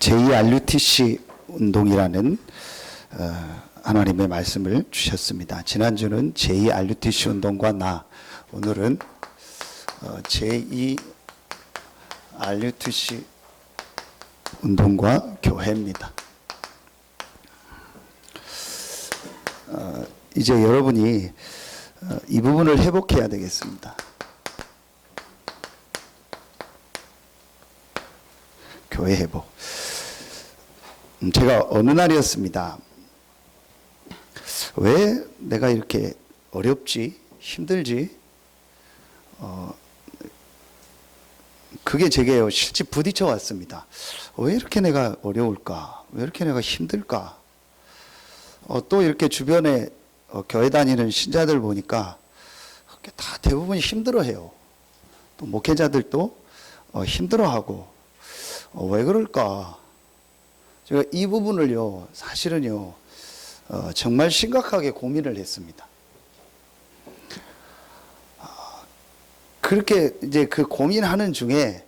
제2RUTC 운동이라는 하나님의 말씀을 주셨습니다. 지난주는 제2RUTC 운동과 나, 오늘은 제2RUTC 운동과 교회입니다. 이제 여러분이 이 부분을 회복해야 되겠습니다. 교회 회복. 제가 어느 날이었습니다. 왜 내가 이렇게 어렵지? 힘들지? 그게 제게요, 실제 부딪혀 왔습니다. 왜 이렇게 내가 어려울까? 왜 이렇게 내가 힘들까? 또 이렇게 주변에 교회 다니는 신자들 보니까 다 대부분 힘들어해요. 또 목회자들도 힘들어하고, 왜 그럴까? 제가 이 부분을요, 사실은요, 정말 심각하게 고민을 했습니다. 그렇게 이제 그 고민하는 중에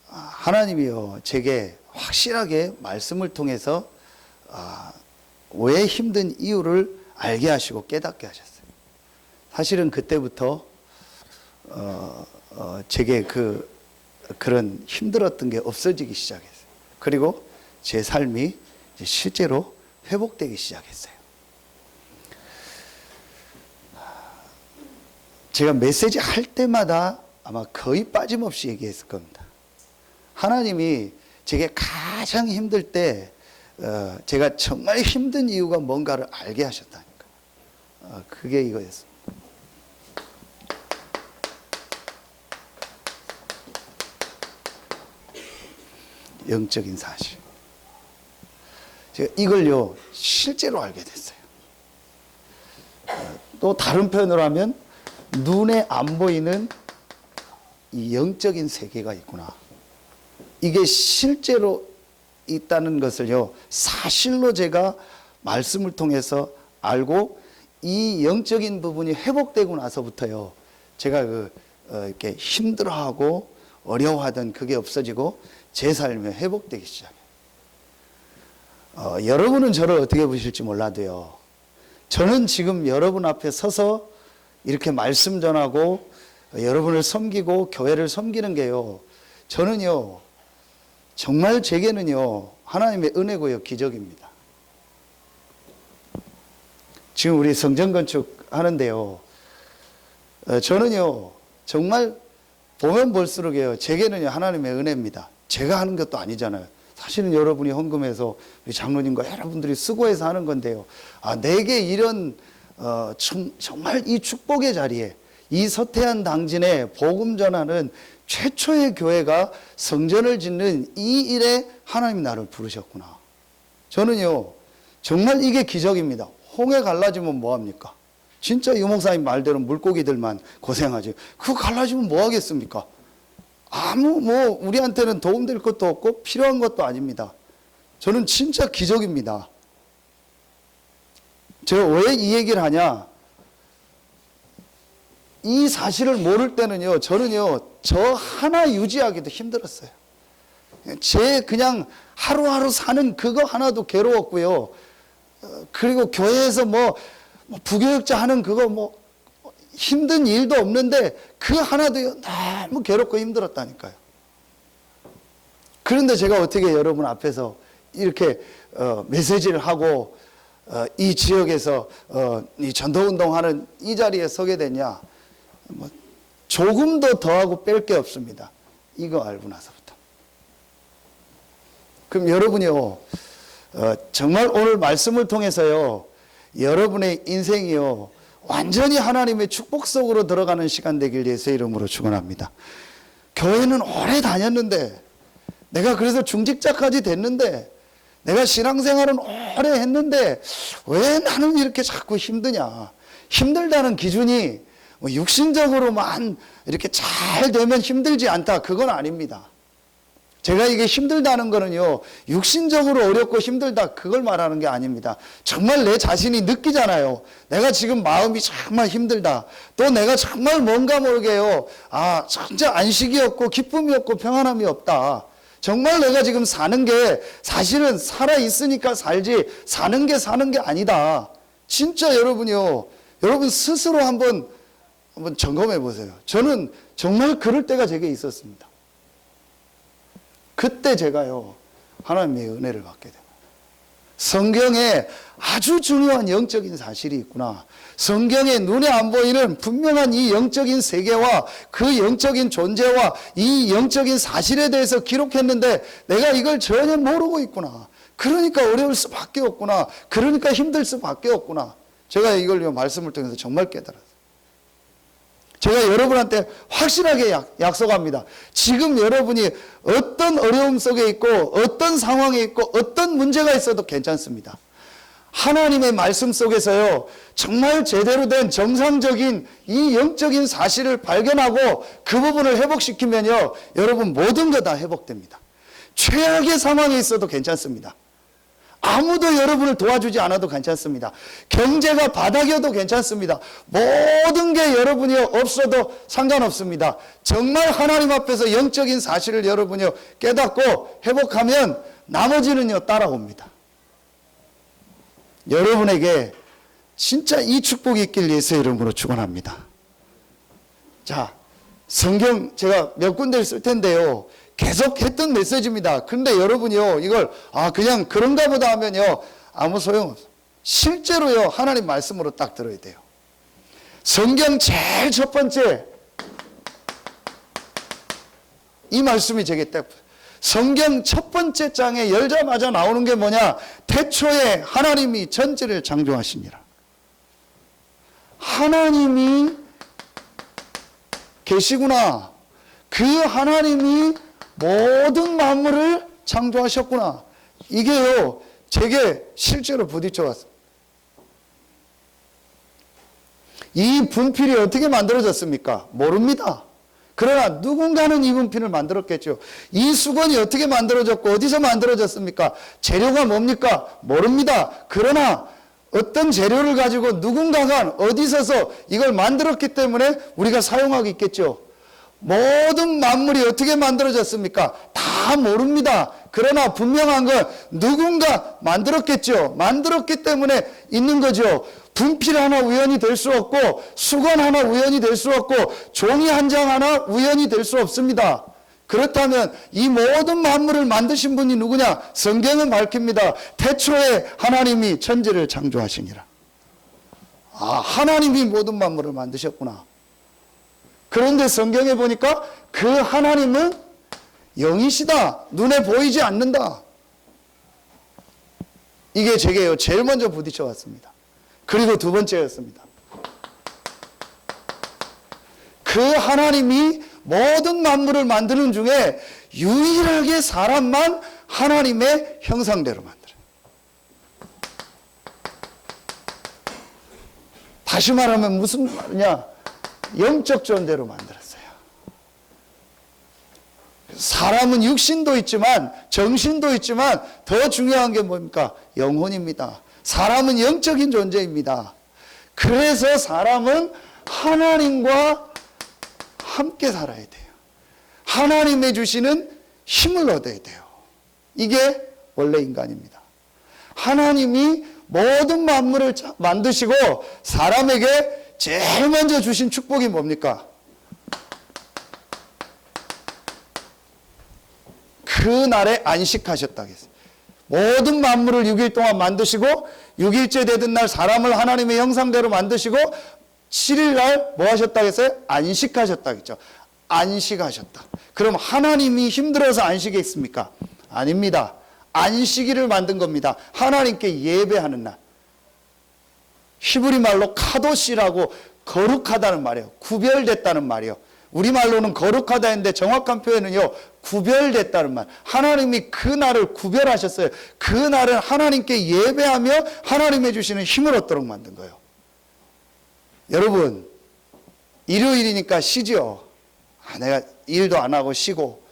하나님이요, 제게 확실하게 말씀을 통해서 왜 힘든 이유를 알게 하시고 깨닫게 하셨어요. 사실은 그때부터 제게 그런 힘들었던 게 없어지기 시작했어요. 그리고 제 삶이 이제 실제로 회복되기 시작했어요. 제가 메시지 할 때마다 아마 거의 빠짐없이 얘기했을 겁니다. 하나님이 제게 가장 힘들 때 제가 정말 힘든 이유가 뭔가를 알게 하셨다니까. 그게 이거였습니다. 영적인 사실. 제가 이걸요, 실제로 알게 됐어요. 또 다른 표현으로 하면 눈에 안 보이는 이 영적인 세계가 있구나. 이게 실제로 있다는 것을요, 사실로 제가 말씀을 통해서 알고 이 영적인 부분이 회복되고 나서부터요, 제가 이렇게 힘들어하고 어려워하던 그게 없어지고 제 삶이 회복되기 시작해요. 여러분은 저를 어떻게 보실지 몰라도요, 저는 지금 여러분 앞에 서서 이렇게 말씀 전하고 여러분을 섬기고 교회를 섬기는 게요, 저는요, 정말 제게는요, 하나님의 은혜고요, 기적입니다. 지금 우리 성전 건축 하는데요, 저는요, 정말 보면 볼수록요, 제게는요, 하나님의 은혜입니다. 제가 하는 것도 아니잖아요. 사실은 여러분이 헌금해서 우리 장로님과 여러분들이 수고해서 하는 건데요, 내게 이런 정말 이 축복의 자리에, 이 서태한 당진에 복음 전하는 최초의 교회가 성전을 짓는 이 일에 하나님 나를 부르셨구나. 저는요, 정말 이게 기적입니다. 홍해 갈라지면 뭐합니까? 진짜 유 목사님 말대로 물고기들만 고생하지. 그거 갈라지면 뭐 하겠습니까? 우리한테는 도움될 것도 없고 필요한 것도 아닙니다. 저는 진짜 기적입니다. 제가 왜 이 얘기를 하냐? 이 사실을 모를 때는요, 저는요, 저 하나 유지하기도 힘들었어요. 그냥 하루하루 사는 그거 하나도 괴로웠고요. 그리고 교회에서 부교육자 하는 그거 힘든 일도 없는데 그 하나도요, 너무 괴롭고 힘들었다니까요. 그런데 제가 어떻게 여러분 앞에서 이렇게 메시지를 하고 이 지역에서 이 전도운동하는 이 자리에 서게 됐냐? 조금도 더하고 뺄 게 없습니다. 이거 알고 나서부터. 그럼 여러분이요, 정말 오늘 말씀을 통해서요, 여러분의 인생이요, 완전히 하나님의 축복 속으로 들어가는 시간 되길 예수의 이름으로 축원합니다. 교회는 오래 다녔는데, 내가 그래서 중직자까지 됐는데, 내가 신앙생활은 오래 했는데 왜 나는 이렇게 자꾸 힘드냐? 힘들다는 기준이 육신적으로만 이렇게 잘 되면 힘들지 않다, 그건 아닙니다. 제가 이게 힘들다는 거는요, 육신적으로 어렵고 힘들다, 그걸 말하는 게 아닙니다. 정말 내 자신이 느끼잖아요. 내가 지금 마음이 정말 힘들다. 또 내가 정말 뭔가 모르게요, 진짜 안식이 없고 기쁨이 없고 평안함이 없다. 정말 내가 지금 사는 게 사실은 살아있으니까 살지 사는 게 아니다. 진짜 여러분이요. 여러분 스스로 한번 점검해 보세요. 저는 정말 그럴 때가 제게 있었습니다. 그때 제가요. 하나님의 은혜를 받게 됩니다. 성경에 아주 중요한 영적인 사실이 있구나. 성경에 눈에 안 보이는 분명한 이 영적인 세계와 그 영적인 존재와 이 영적인 사실에 대해서 기록했는데 내가 이걸 전혀 모르고 있구나. 그러니까 어려울 수밖에 없구나. 그러니까 힘들 수밖에 없구나. 제가 이걸 말씀을 통해서 정말 깨달았어요. 제가 여러분한테 확실하게 약속합니다. 지금 여러분이 어떤 어려움 속에 있고 어떤 상황에 있고 어떤 문제가 있어도 괜찮습니다. 하나님의 말씀 속에서요, 정말 제대로 된 정상적인 이 영적인 사실을 발견하고 그 부분을 회복시키면요, 여러분 모든 거 다 회복됩니다. 최악의 상황에 있어도 괜찮습니다. 아무도 여러분을 도와주지 않아도 괜찮습니다. 경제가 바닥이어도 괜찮습니다. 모든 게 여러분이 없어도 상관없습니다. 정말 하나님 앞에서 영적인 사실을 여러분이 깨닫고 회복하면 나머지는요 따라옵니다. 여러분에게 진짜 이 축복이 있길 예수의 이름으로 축원합니다. 자, 성경 제가 몇 군데를 쓸 텐데요. 계속 했던 메시지입니다. 그런데 여러분이요, 이걸, 그냥 그런가 보다 하면요, 아무 소용없어요. 실제로요, 하나님 말씀으로 딱 들어야 돼요. 성경 제일 첫 번째, 이 말씀이 제게 딱, 성경 첫 번째 장에 열자마자 나오는 게 뭐냐? 태초에 하나님이 천지를 창조하시니라. 하나님이 계시구나. 그 하나님이 모든 만물을 창조하셨구나. 이게요, 제게 실제로 부딪혀 왔습니다. 이 분필이 어떻게 만들어졌습니까? 모릅니다. 그러나 누군가는 이 분필을 만들었겠죠. 이 수건이 어떻게 만들어졌고 어디서 만들어졌습니까? 재료가 뭡니까? 모릅니다. 그러나 어떤 재료를 가지고 누군가가 어디서서 이걸 만들었기 때문에 우리가 사용하고 있겠죠. 모든 만물이 어떻게 만들어졌습니까? 다 모릅니다. 그러나 분명한 건 누군가 만들었겠죠. 만들었기 때문에 있는 거죠. 분필 하나 우연히 될 수 없고 수건 하나 우연히 될 수 없고 종이 한 장 하나 우연히 될 수 없습니다. 그렇다면 이 모든 만물을 만드신 분이 누구냐? 성경은 밝힙니다. 태초에 하나님이 천지를 창조하시니라. 하나님이 모든 만물을 만드셨구나. 그런데 성경에 보니까 그 하나님은 영이시다. 눈에 보이지 않는다. 이게 제게요, 제일 먼저 부딪혀 왔습니다. 그리고 두 번째였습니다. 그 하나님이 모든 만물을 만드는 중에 유일하게 사람만 하나님의 형상대로 만들어요. 다시 말하면 무슨 말이냐? 영적 존재로 만들었어요. 사람은 육신도 있지만 정신도 있지만 더 중요한 게 뭡니까? 영혼입니다. 사람은 영적인 존재입니다. 그래서 사람은 하나님과 함께 살아야 돼요. 하나님의 주시는 힘을 얻어야 돼요. 이게 원래 인간입니다. 하나님이 모든 만물을 만드시고 사람에게 제일 먼저 주신 축복이 뭡니까? 그날에 안식하셨다고 했어요. 모든 만물을 6일 동안 만드시고 6일째 되던 날 사람을 하나님의 형상대로 만드시고 7일 날 뭐 하셨다고 했어요? 안식하셨다고 했죠. 안식하셨다. 그럼 하나님이 힘들어서 안식했습니까? 아닙니다. 안식일을 만든 겁니다. 하나님께 예배하는 날. 히브리 말로 카도시라고 거룩하다는 말이에요. 구별됐다는 말이에요. 우리말로는 거룩하다 했는데 정확한 표현은요, 구별됐다는 말. 하나님이 그 날을 구별하셨어요. 그 날은 하나님께 예배하며 하나님의 주시는 힘을 얻도록 만든 거예요. 여러분, 일요일이니까 쉬죠. 내가 일도 안 하고 쉬고,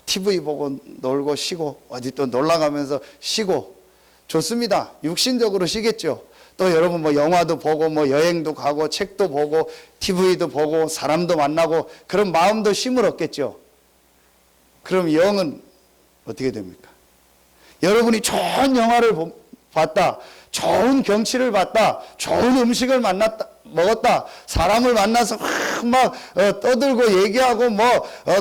TV 보고 놀고 쉬고, 어디 또 놀러 가면서 쉬고, 좋습니다. 육신적으로 쉬겠죠. 또 여러분 영화도 보고 여행도 가고 책도 보고 TV도 보고 사람도 만나고 그런 마음도 쉼을 얻겠죠. 그럼 영은 어떻게 됩니까? 여러분이 좋은 영화를 봤다, 좋은 경치를 봤다, 좋은 음식을 먹었다, 사람을 만나서 막 떠들고 얘기하고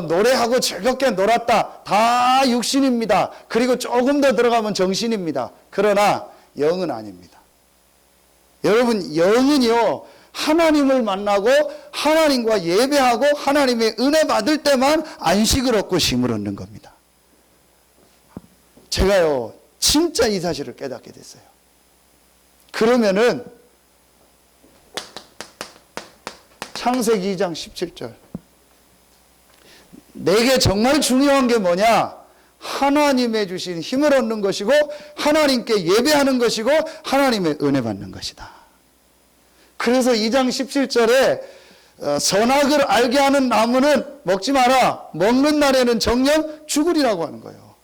노래하고 즐겁게 놀았다. 다 육신입니다. 그리고 조금 더 들어가면 정신입니다. 그러나 영은 아닙니다. 여러분, 영은요, 하나님을 만나고 하나님과 예배하고 하나님의 은혜 받을 때만 안식을 얻고 쉼을 얻는 겁니다. 제가요, 진짜 이 사실을 깨닫게 됐어요. 그러면은 창세기 2장 17절, 내게 정말 중요한 게 뭐냐? 하나님의 주신 힘을 얻는 것이고 하나님께 예배하는 것이고 하나님의 은혜 받는 것이다. 그래서 2장 17절에 선악을 알게 하는 나무는 먹지 마라, 먹는 날에는 정녕 죽으리라고 하는 거예요.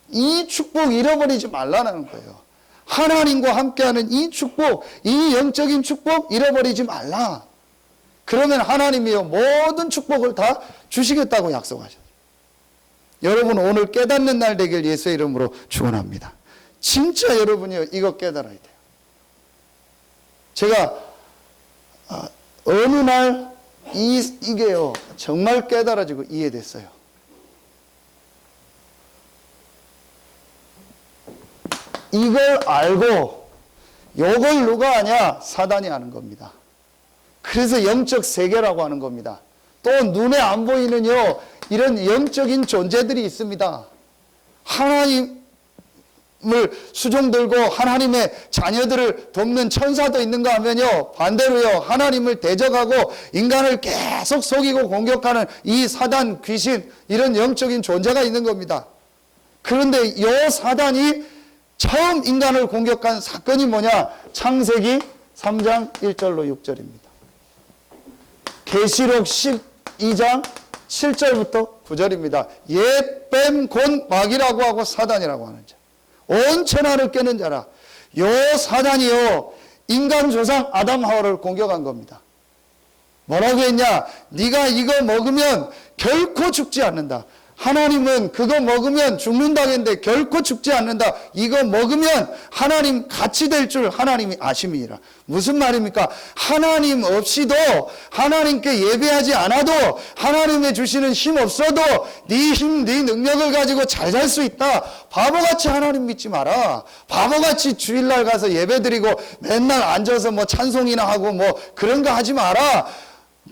이 축복 잃어버리지 말라는 거예요. 하나님과 함께하는 이 축복, 이 영적인 축복 잃어버리지 말라. 그러면 하나님이요, 모든 축복을 다 주시겠다고 약속하셨어요. 여러분, 오늘 깨닫는 날 되길 예수의 이름으로 축원합니다. 진짜 여러분이요, 이거 깨달아야 돼요. 제가 어느 날 이게요, 정말 깨달아지고 이해됐어요. 이걸 알고 요걸 누가 아냐? 사단이 아는 겁니다. 그래서 영적 세계라고 하는 겁니다. 또 눈에 안 보이는요, 이런 영적인 존재들이 있습니다. 하나님을 수종들고 하나님의 자녀들을 돕는 천사도 있는가 하면요, 반대로요, 하나님을 대적하고 인간을 계속 속이고 공격하는 이 사단, 귀신, 이런 영적인 존재가 있는 겁니다. 그런데 이 사단이 처음 인간을 공격한 사건이 뭐냐? 창세기 3장 1절로 6절입니다. 계시록 12장 7절부터 9절입니다. 옛뱀 곧 마귀라고 하고 사단이라고 하는 자, 온 천하를 깨는 자라. 요 사단이요, 인간 조상 아담 하와를 공격한 겁니다. 뭐라고 했냐? 네가 이거 먹으면 결코 죽지 않는다. 하나님은 그거 먹으면 죽는다고 했는데 결코 죽지 않는다. 이거 먹으면 하나님 같이 될 줄 하나님이 아심이니라. 무슨 말입니까? 하나님 없이도, 하나님께 예배하지 않아도, 하나님의 주시는 힘 없어도 네 힘, 네 능력을 가지고 잘 살 수 있다. 바보같이 하나님 믿지 마라. 바보같이 주일날 가서 예배드리고 맨날 앉아서 찬송이나 하고 그런 거 하지 마라.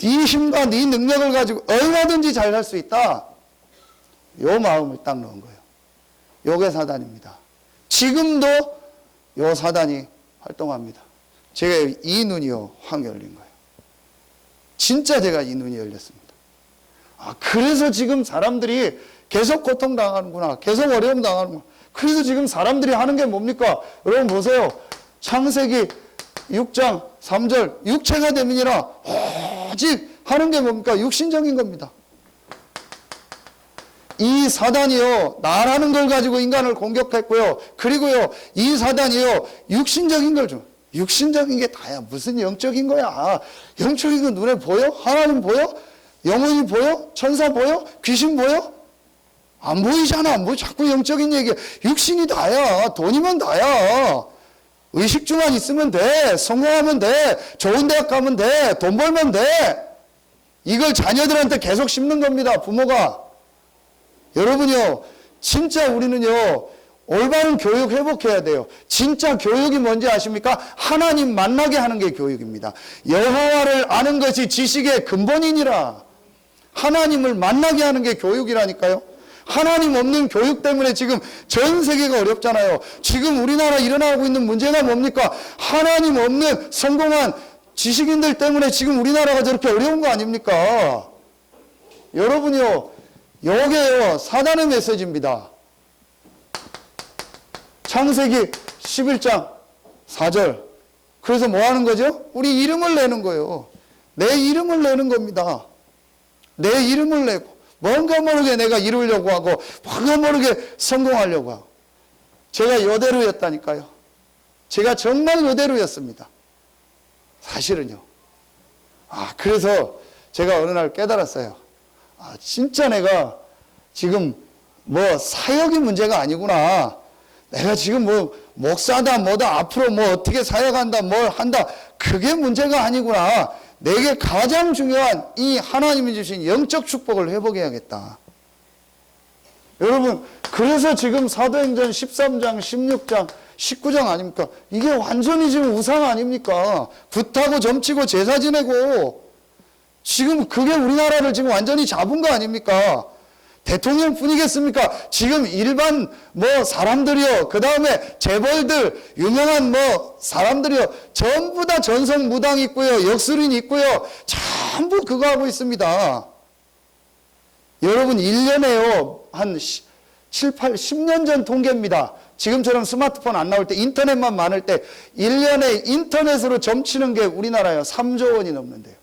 네 힘과 네 능력을 가지고 얼마든지 잘 살 수 있다. 요 마음을 딱 넣은 거예요. 요게 사단입니다. 지금도 요 사단이 활동합니다. 제가 이 눈이요, 확 열린 거예요. 진짜 제가 이 눈이 열렸습니다. 그래서 지금 사람들이 계속 고통당하는구나, 계속 어려움 당하는구나. 그래서 지금 사람들이 하는 게 뭡니까? 여러분 보세요. 창세기 6장 3절, 육체가 되면이라 오직 하는 게 뭡니까? 육신적인 겁니다. 이 사단이요, 나라는 걸 가지고 인간을 공격했고요. 그리고요, 이 사단이요, 육신적인 걸 좀, 육신적인 게 다야. 무슨 영적인 거야? 영적인 거 눈에 보여? 하나님 보여? 영혼이 보여? 천사 보여? 귀신 보여? 안 보이잖아. 자꾸 영적인 얘기야. 육신이 다야. 돈이면 다야. 의식주만 있으면 돼. 성공하면 돼. 좋은 대학 가면 돼. 돈 벌면 돼. 이걸 자녀들한테 계속 심는 겁니다, 부모가. 여러분요, 진짜 우리는요, 올바른 교육 회복해야 돼요. 진짜 교육이 뭔지 아십니까? 하나님 만나게 하는 게 교육입니다. 여호와를 아는 것이 지식의 근본이니라. 하나님을 만나게 하는 게 교육이라니까요. 하나님 없는 교육 때문에 지금 전 세계가 어렵잖아요. 지금 우리나라 일어나고 있는 문제가 뭡니까? 하나님 없는 성공한 지식인들 때문에 지금 우리나라가 저렇게 어려운 거 아닙니까? 여러분요, 요게요, 사단의 메시지입니다. 창세기 11장 4절. 그래서 뭐 하는 거죠? 우리 이름을 내는 거예요. 내 이름을 내는 겁니다. 내 이름을 내고, 뭔가 모르게 내가 이루려고 하고, 뭔가 모르게 성공하려고 하고. 제가 요대루였다니까요. 제가 정말 요대루였습니다. 사실은요. 그래서 제가 어느 날 깨달았어요. 진짜 내가 지금 뭐 사역이 문제가 아니구나. 내가 지금 뭐 목사다 뭐다 앞으로 뭐 어떻게 사역한다 뭘 한다 그게 문제가 아니구나. 내게 가장 중요한 이 하나님이 주신 영적 축복을 회복해야겠다. 여러분 그래서 지금 사도행전 13장 16장 19장 아닙니까? 이게 완전히 지금 우상 아닙니까? 붓하고 점치고 제사 지내고 지금 그게 우리나라를 지금 완전히 잡은 거 아닙니까? 대통령 뿐이겠습니까? 지금 일반 뭐 사람들이요, 그 다음에 재벌들, 유명한 뭐 사람들이요, 전부 다 전성무당 있고요, 역술인 있고요, 전부 그거 하고 있습니다. 여러분 1년에요, 한 7, 8, 10년 전 통계입니다. 지금처럼 스마트폰 안 나올 때, 인터넷만 많을 때 1년에 인터넷으로 점치는 게 우리나라요 3조 원이 넘는데요.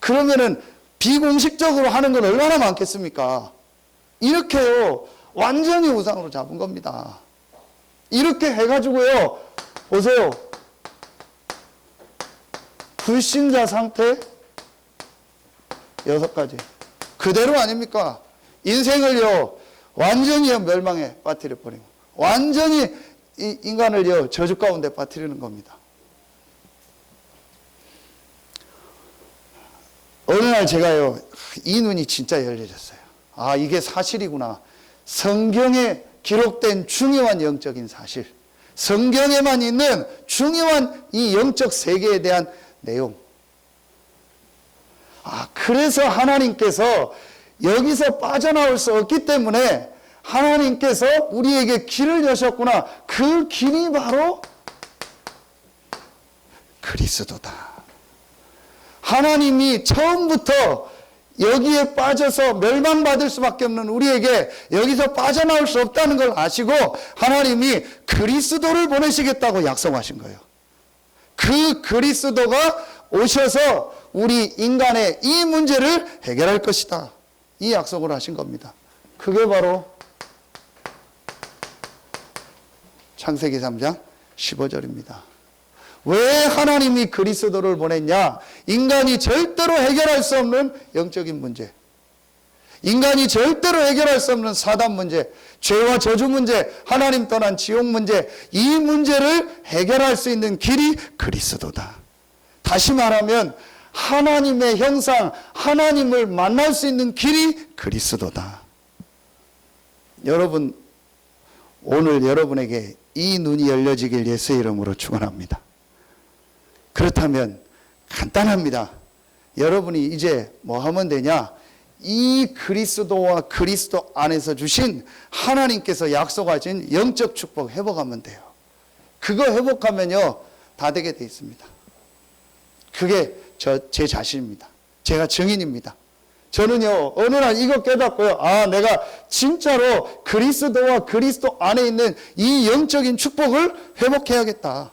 그러면은 비공식적으로 하는 건 얼마나 많겠습니까? 이렇게요, 완전히 우상으로 잡은 겁니다. 이렇게 해가지고요, 보세요. 불신자 상태 6가지. 그대로 아닙니까? 인생을요, 완전히 멸망에 빠뜨려 버리고, 완전히 이 인간을요, 저주 가운데 빠뜨리는 겁니다. 어느 날 제가요, 이 눈이 진짜 열려졌어요. 아, 이게 사실이구나. 성경에 기록된 중요한 영적인 사실. 성경에만 있는 중요한 이 영적 세계에 대한 내용. 아, 그래서 하나님께서 여기서 빠져나올 수 없기 때문에 하나님께서 우리에게 길을 여셨구나. 그 길이 바로 그리스도다. 하나님이 처음부터 여기에 빠져서 멸망받을 수밖에 없는 우리에게 여기서 빠져나올 수 없다는 걸 아시고 하나님이 그리스도를 보내시겠다고 약속하신 거예요. 그 그리스도가 오셔서 우리 인간의 이 문제를 해결할 것이다. 이 약속을 하신 겁니다. 그게 바로 창세기 3장 15절입니다. 왜 하나님이 그리스도를 보냈냐? 인간이 절대로 해결할 수 없는 영적인 문제, 인간이 절대로 해결할 수 없는 사단 문제, 죄와 저주 문제, 하나님 떠난 지옥 문제, 이 문제를 해결할 수 있는 길이 그리스도다. 다시 말하면 하나님의 형상, 하나님을 만날 수 있는 길이 그리스도다. 여러분, 오늘 여러분에게 이 눈이 열려지길 예수의 이름으로 축원합니다. 그렇다면 간단합니다. 여러분이 이제 뭐 하면 되냐? 이 그리스도와 그리스도 안에서 주신 하나님께서 약속하신 영적 축복 회복하면 돼요. 그거 회복하면요, 다 되게 돼 있습니다. 그게 제 자신입니다. 제가 증인입니다. 저는요, 어느 날 이거 깨닫고요, 아, 내가 진짜로 그리스도와 그리스도 안에 있는 이 영적인 축복을 회복해야겠다.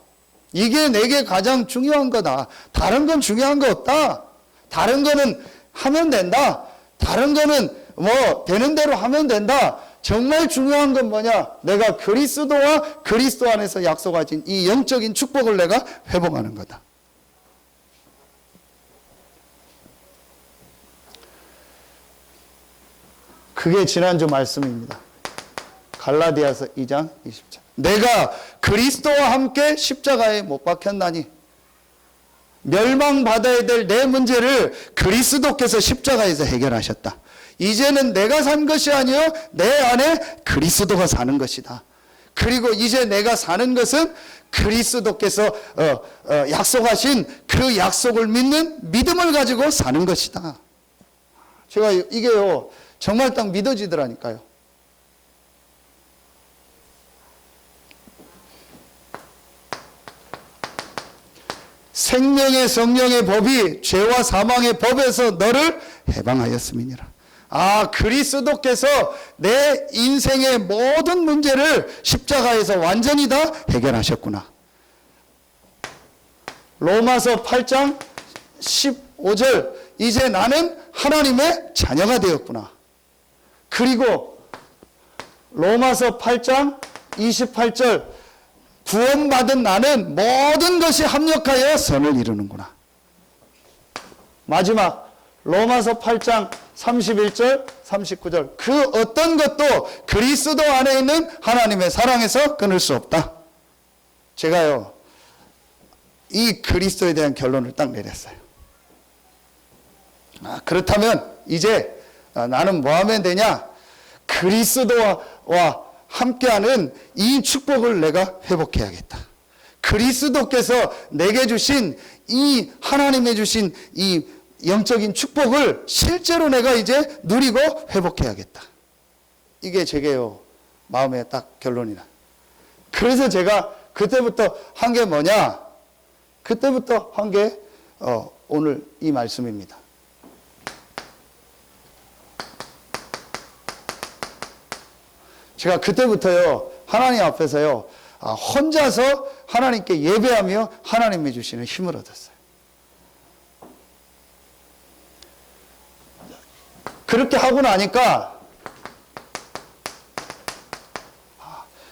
이게 내게 가장 중요한 거다. 다른 건 중요한 거 없다. 다른 거는 하면 된다. 다른 거는 뭐 되는 대로 하면 된다. 정말 중요한 건 뭐냐? 내가 그리스도와 그리스도 안에서 약속하신 이 영적인 축복을 내가 회복하는 거다. 그게 지난주 말씀입니다. 갈라디아서 2장 20절. 내가 그리스도와 함께 십자가에 못 박혔나니 멸망받아야 될 내 문제를 그리스도께서 십자가에서 해결하셨다. 이제는 내가 산 것이 아니요 내 안에 그리스도가 사는 것이다. 그리고 이제 내가 사는 것은 그리스도께서 약속하신 그 약속을 믿는 믿음을 가지고 사는 것이다. 제가 이게요 정말 딱 믿어지더라니까요. 생명의 성령의 법이 죄와 사망의 법에서 너를 해방하였음이니라. 아, 그리스도께서 내 인생의 모든 문제를 십자가에서 완전히 다 해결하셨구나. 로마서 8장 15절, 이제 나는 하나님의 자녀가 되었구나. 그리고 로마서 8장 28절, 구원받은 나는 모든 것이 합력하여 선을 이루는구나. 마지막 로마서 8장 31절, 39절. 그 어떤 것도 그리스도 안에 있는 하나님의 사랑에서 끊을 수 없다. 제가요, 이 그리스도에 대한 결론을 딱 내렸어요. 그렇다면 이제 나는 뭐 하면 되냐? 그리스도와 함께하는 이 축복을 내가 회복해야겠다. 그리스도께서 내게 주신 이 하나님의 주신 이 영적인 축복을 실제로 내가 이제 누리고 회복해야겠다. 이게 제게요, 마음의 딱 결론이라. 그래서 제가 그때부터 한 게 뭐냐? 그때부터 한 게 오늘 이 말씀입니다. 제가 그때부터요, 하나님 앞에서요, 혼자서 하나님께 예배하며 하나님이 주시는 힘을 얻었어요. 그렇게 하고 나니까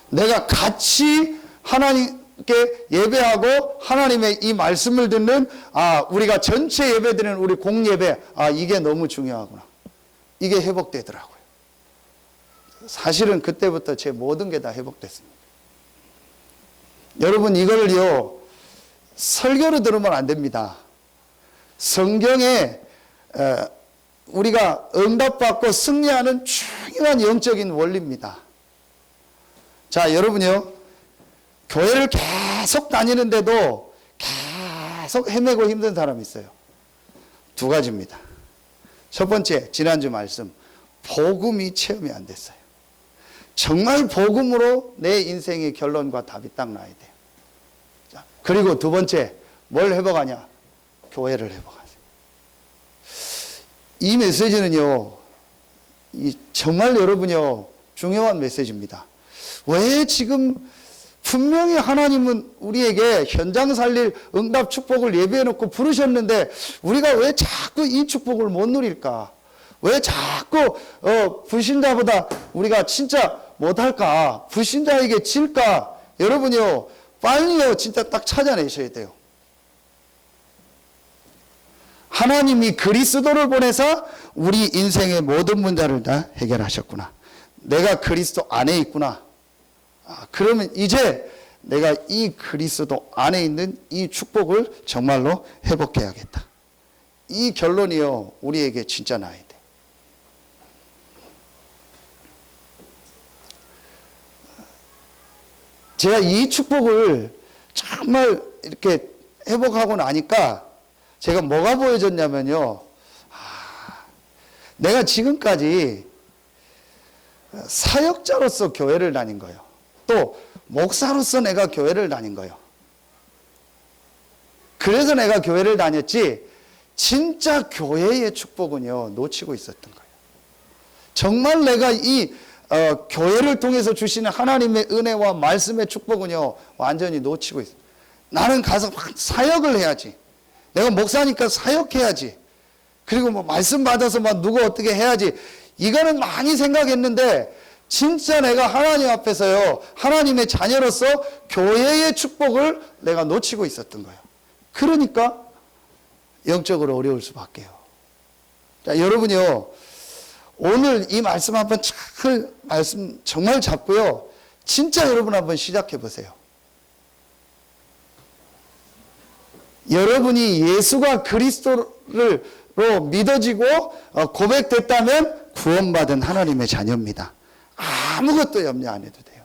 내가 같이 하나님께 예배하고 하나님의 이 말씀을 듣는 우리가 전체 예배드리는 우리 공예배, 이게 너무 중요하구나. 이게 회복되더라고요. 사실은 그때부터 제 모든 게 다 회복됐습니다. 여러분, 이걸요, 설교로 들으면 안 됩니다. 성경에 우리가 응답받고 승리하는 중요한 영적인 원리입니다. 자, 여러분요, 교회를 계속 다니는데도 계속 헤매고 힘든 사람이 있어요. 두 가지입니다. 첫 번째, 지난주 말씀, 복음이 체험이 안 됐어요. 정말 복음으로 내 인생의 결론과 답이 딱 나야 돼요. 자, 그리고 두 번째, 뭘 회복하냐? 교회를 회복하세요. 이 메시지는요, 정말 여러분요, 중요한 메시지입니다. 왜 지금 분명히 하나님은 우리에게 현장 살릴 응답 축복을 예비해놓고 부르셨는데 우리가 왜 자꾸 이 축복을 못 누릴까? 왜 자꾸 불신자보다 우리가 진짜 못할까? 불신자에게 질까? 여러분요, 빨리요, 진짜 딱 찾아내셔야 돼요. 하나님이 그리스도를 보내서 우리 인생의 모든 문제를 다 해결하셨구나. 내가 그리스도 안에 있구나. 그러면 이제 내가 이 그리스도 안에 있는 이 축복을 정말로 회복해야겠다. 이 결론이요, 우리에게 진짜 나야 돼. 제가 이 축복을 정말 이렇게 회복하고 나니까 제가 뭐가 보여졌냐면요, 내가 지금까지 사역자로서 교회를 다닌 거예요. 또 목사로서 내가 교회를 다닌 거예요. 그래서 내가 교회를 다녔지, 진짜 교회의 축복은요, 놓치고 있었던 거예요. 정말 내가 이 교회를 통해서 주시는 하나님의 은혜와 말씀의 축복은요, 완전히 놓치고 있어요. 나는 가서 사역을 해야지. 내가 목사니까 사역해야지. 그리고 뭐 말씀 받아서 막 누구 어떻게 해야지. 이거는 많이 생각했는데 진짜 내가 하나님 앞에서요, 하나님의 자녀로서 교회의 축복을 내가 놓치고 있었던 거예요. 그러니까 영적으로 어려울 수밖에요. 자, 여러분요, 오늘 이 말씀 한번 잘 말씀 정말 잡고요, 진짜 여러분 한번 시작해 보세요. 여러분이 예수가 그리스도로 믿어지고 고백됐다면 구원받은 하나님의 자녀입니다. 아무것도 염려 안 해도 돼요.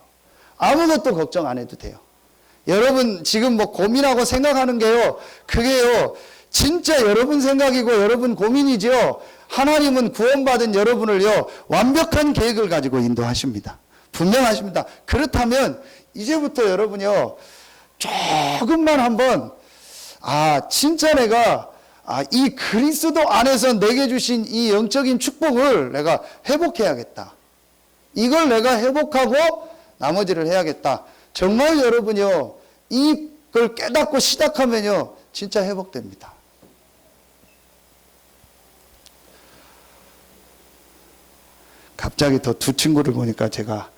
아무것도 걱정 안 해도 돼요. 여러분 지금 뭐 고민하고 생각하는 게요, 그게요, 진짜 여러분 생각이고 여러분 고민이죠. 하나님은 구원받은 여러분을요, 완벽한 계획을 가지고 인도하십니다. 분명하십니다. 그렇다면 이제부터 여러분요, 조금만 한번 진짜 내가 이 그리스도 안에서 내게 주신 이 영적인 축복을 내가 회복해야겠다. 이걸 내가 회복하고 나머지를 해야겠다. 정말 여러분요, 이걸 깨닫고 시작하면요, 진짜 회복됩니다. 갑자기 더 두 친구를 보니까 제가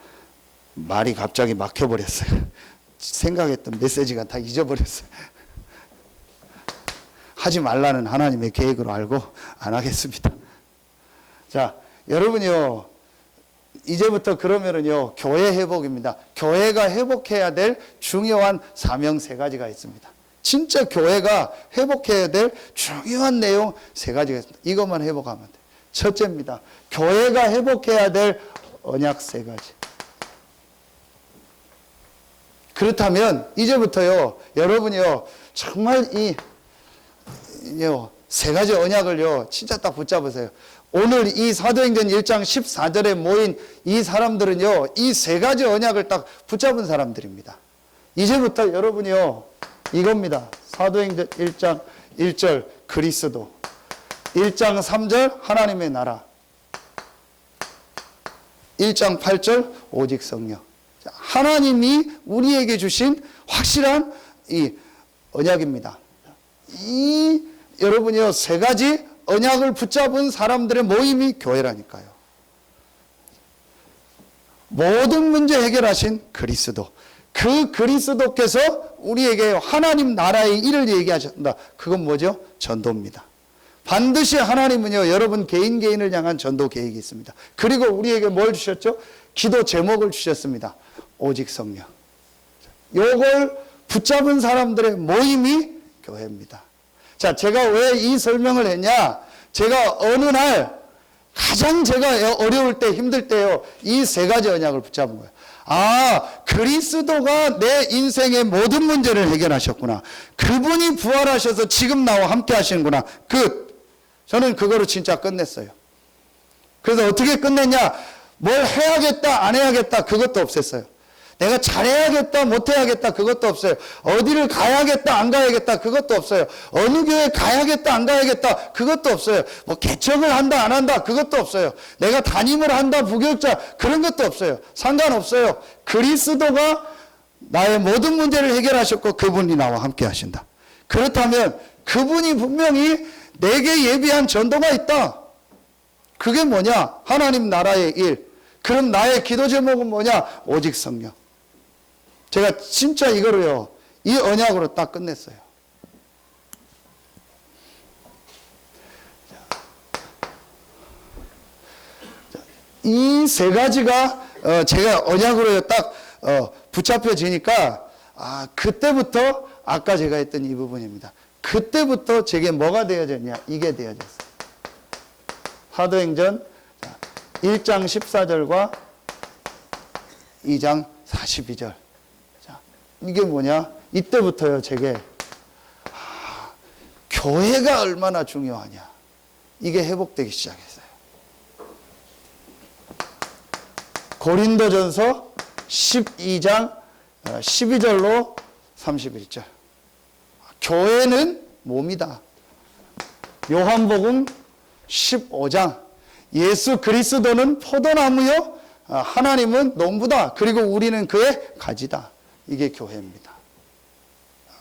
말이 갑자기 막혀버렸어요. 생각했던 메시지가 다 잊어버렸어요. 하지 말라는 하나님의 계획으로 알고 안 하겠습니다. 자, 여러분이요, 이제부터 그러면은요, 교회 회복입니다. 교회가 회복해야 될 중요한 사명 3가지가 있습니다. 진짜 교회가 회복해야 될 중요한 내용 3가지가 있습니다. 이것만 회복하면 돼요. 첫째입니다. 교회가 회복해야 될 언약 3가지. 그렇다면 이제부터요, 여러분이요, 정말 이 3가지 언약을요, 진짜 딱 붙잡으세요. 오늘 이 사도행전 1장 14절에 모인 이 사람들은요, 이 3가지 언약을 딱 붙잡은 사람들입니다. 이제부터 여러분이요, 이겁니다. 사도행전 1장 1절 그리스도, 1장 3절 하나님의 나라, 1장 8절 오직 성령. 하나님이 우리에게 주신 확실한 이 언약입니다. 이 여러분이요, 3가지 언약을 붙잡은 사람들의 모임이 교회라니까요. 모든 문제 해결하신 그리스도, 그 그리스도께서 우리에게 하나님 나라의 일을 얘기하셨다. 그건 뭐죠? 전도입니다. 반드시 하나님은요, 여러분 개인을 향한 전도 계획이 있습니다. 그리고 우리에게 뭘 주셨죠? 기도 제목을 주셨습니다. 오직 성령. 요걸 붙잡은 사람들의 모임이 교회입니다. 자, 제가 왜 이 설명을 했냐? 제가 어느 날 가장 제가 어려울 때, 힘들 때요, 이 3가지 언약을 붙잡은 거예요. 아, 그리스도가 내 인생의 모든 문제를 해결하셨구나. 그분이 부활하셔서 지금 나와 함께 하시는구나. 저는 그거로 진짜 끝냈어요. 그래서 어떻게 끝냈냐? 뭘 해야겠다, 안 해야겠다, 그것도 없앴어요. 내가 잘해야겠다, 못해야겠다, 그것도 없어요. 어디를 가야겠다, 안 가야겠다, 그것도 없어요. 어느 교회 가야겠다, 안 가야겠다, 그것도 없어요. 뭐 개척을 한다, 안 한다, 그것도 없어요. 내가 담임을 한다, 부교육자, 그런 것도 없어요. 상관없어요. 그리스도가 나의 모든 문제를 해결하셨고 그분이 나와 함께 하신다. 그렇다면 그분이 분명히 내게 예비한 전도가 있다. 그게 뭐냐? 하나님 나라의 일. 그럼 나의 기도 제목은 뭐냐? 오직 성령. 제가 진짜 이거로요, 이 언약으로 딱 끝냈어요. 이 3가지가 제가 언약으로 딱 붙잡혀지니까, 그때부터 아까 제가 했던 이 부분입니다. 그때부터 제게 뭐가 되어졌냐? 이게 되어졌어요. 사도행전 1장 14절과 2장 42절. 자, 이게 뭐냐? 이때부터요, 제게 교회가 얼마나 중요하냐. 이게 회복되기 시작했어요. 고린도전서 12장 12절로 31절. 교회는 몸이다. 요한복음 15장. 예수 그리스도는 포도나무요, 하나님은 농부다. 그리고 우리는 그의 가지다. 이게 교회입니다.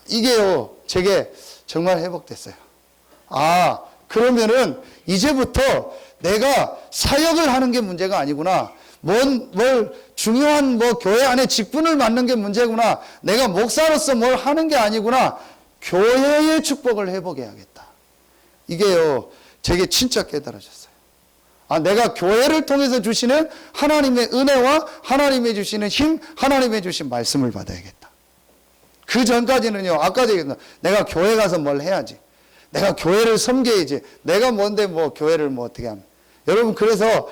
이게요, 제게 정말 회복됐어요. 그러면은 이제부터 내가 사역을 하는 게 문제가 아니구나. 뭘 중요한 교회 안에 직분을 맡는 게 문제구나. 내가 목사로서 뭘 하는 게 아니구나. 교회의 축복을 회복해야겠다. 이게요, 제게 진짜 깨달아졌어요. 내가 교회를 통해서 주시는 하나님의 은혜와 하나님이 주시는 힘, 하나님이 주신 말씀을 받아야겠다. 그 전까지는요, 아까 얘기했나, 내가 교회 가서 뭘 해야지. 내가 교회를 섬겨야지. 내가 뭔데 교회를 어떻게 하면. 여러분, 그래서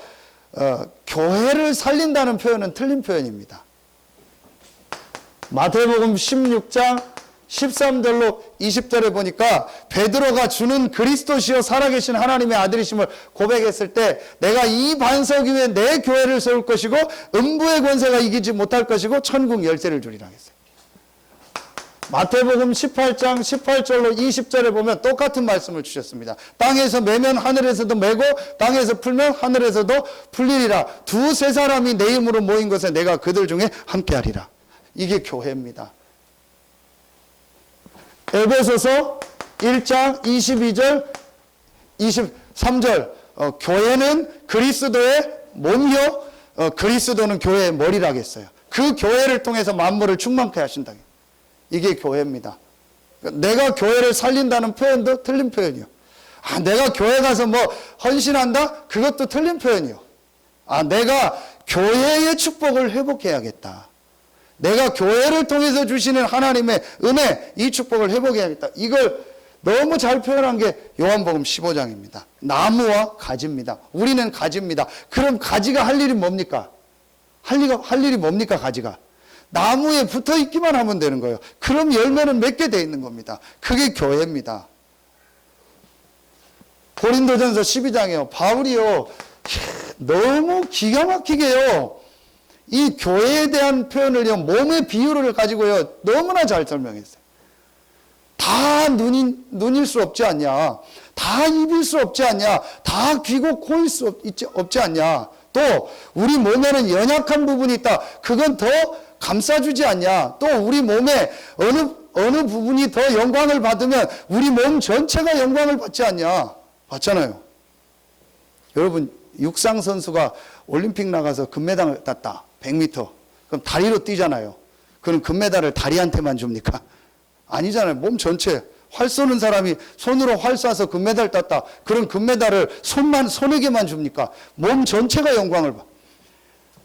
교회를 살린다는 표현은 틀린 표현입니다. 마태복음 16장 13절로 20절에 보니까 베드로가 주는 그리스도시요 살아계신 하나님의 아들이심을 고백했을 때, 내가 이 반석 위에 내 교회를 세울 것이고 음부의 권세가 이기지 못할 것이고 천국 열쇠를 주리라 했어요. 마태복음 18장 18절로 20절에 보면 똑같은 말씀을 주셨습니다. 땅에서 매면 하늘에서도 매고 땅에서 풀면 하늘에서도 풀리리라. 2-3 사람이 내 이름으로 모인 것에 내가 그들 중에 함께하리라. 이게 교회입니다. 에베소서 1장 22절 23절 교회는 그리스도의 몸이요, 그리스도는 교회의 머리라겠어요. 그 교회를 통해서 만물을 충만케 하신다. 이게 교회입니다. 내가 교회를 살린다는 표현도 틀린 표현이요. 아, 내가 교회 가서 뭐 헌신한다? 그것도 틀린 표현이요. 아, 내가 교회의 축복을 회복해야겠다. 내가 교회를 통해서 주시는 하나님의 은혜, 이 축복을 회복해야겠다. 이걸 너무 잘 표현한 게 요한복음 15장입니다. 나무와 가지입니다. 우리는 가지입니다. 그럼 가지가 할 일이 뭡니까? 할 일이 뭡니까, 가지가? 나무에 붙어 있기만 하면 되는 거예요. 그럼 열매는 맺게 돼 있는 겁니다. 그게 교회입니다. 고린도전서 12장이요. 바울이요. 너무 기가 막히게요. 이 교회에 대한 표현을요, 몸의 비유를 가지고요, 너무나 잘 설명했어요. 다 눈일 수 없지 않냐. 다 입일 수 없지 않냐. 다 귀고 코일 수 없지 않냐. 또 우리 몸에는 연약한 부분이 있다. 그건 더 감싸주지 않냐. 또 우리 몸에 어느 부분이 더 영광을 받으면 우리 몸 전체가 영광을 받지 않냐. 봤잖아요. 여러분, 육상 선수가 올림픽 나가서 금메달을 땄다. 100m. 그럼 다리로 뛰잖아요. 그럼 금메달을 다리한테만 줍니까? 아니잖아요. 몸 전체. 활 쏘는 사람이 손으로 활 쏴서 금메달 땄다. 그럼 금메달을 손에게만 줍니까? 몸 전체가 영광을 받.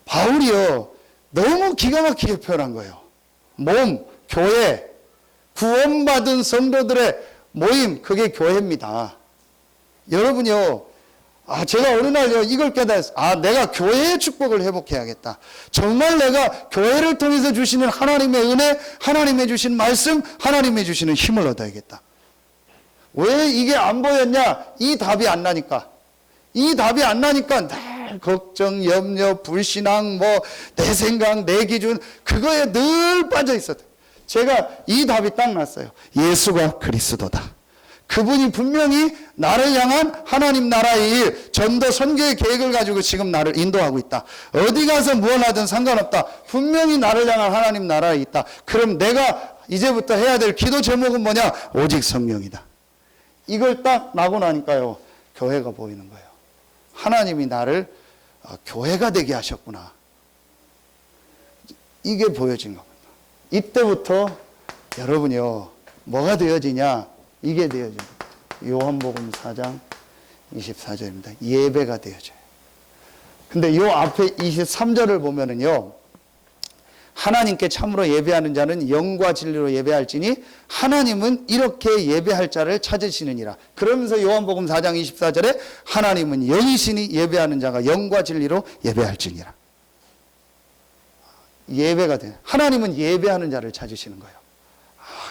바울이요. 너무 기가 막히게 표현한 거예요. 몸, 교회, 구원받은 성도들의 모임, 그게 교회입니다. 여러분요. 제가 어느 날요, 이걸 깨달았어요. 내가 교회의 축복을 회복해야겠다. 정말 내가 교회를 통해서 주시는 하나님의 은혜, 하나님의 주신 말씀, 하나님의 주시는 힘을 얻어야겠다. 왜 이게 안 보였냐? 이 답이 안 나니까. 이 답이 안 나니까 늘 걱정, 염려, 불신앙, 내 생각, 내 기준, 그거에 늘 빠져 있었어요. 제가 이 답이 딱 났어요. 예수가 그리스도다. 그분이 분명히 나를 향한 하나님 나라의 일, 전도 선교의 계획을 가지고 지금 나를 인도하고 있다. 어디 가서 무엇 하든 상관없다. 분명히 나를 향한 하나님 나라에 있다. 그럼 내가 이제부터 해야 될 기도 제목은 뭐냐? 오직 성령이다. 이걸 딱 나고 나니까요, 교회가 보이는 거예요. 하나님이 나를 교회가 되게 하셨구나. 이게 보여진 겁니다. 이때부터 여러분이요, 뭐가 되어지냐? 이게 되어져요. 요한복음 4장 24절입니다. 예배가 되어져요. 근데 요 앞에 23절을 보면은요, 하나님께 참으로 예배하는 자는 영과 진리로 예배할지니 하나님은 이렇게 예배할 자를 찾으시느니라. 그러면서 요한복음 4장 24절에 하나님은 영이시니 예배하는 자가 영과 진리로 예배할지니라. 예배가 돼요. 하나님은 예배하는 자를 찾으시는 거예요.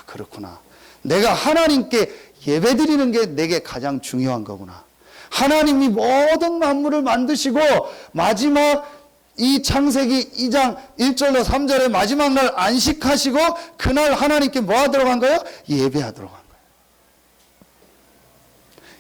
그렇구나. 내가 하나님께 예배드리는 게 내게 가장 중요한 거구나. 하나님이 모든 만물을 만드시고 마지막 이 창세기 2장 1절로 3절의 마지막 날 안식하시고 그날 하나님께 뭐 하도록 한 거예요? 예배하도록 한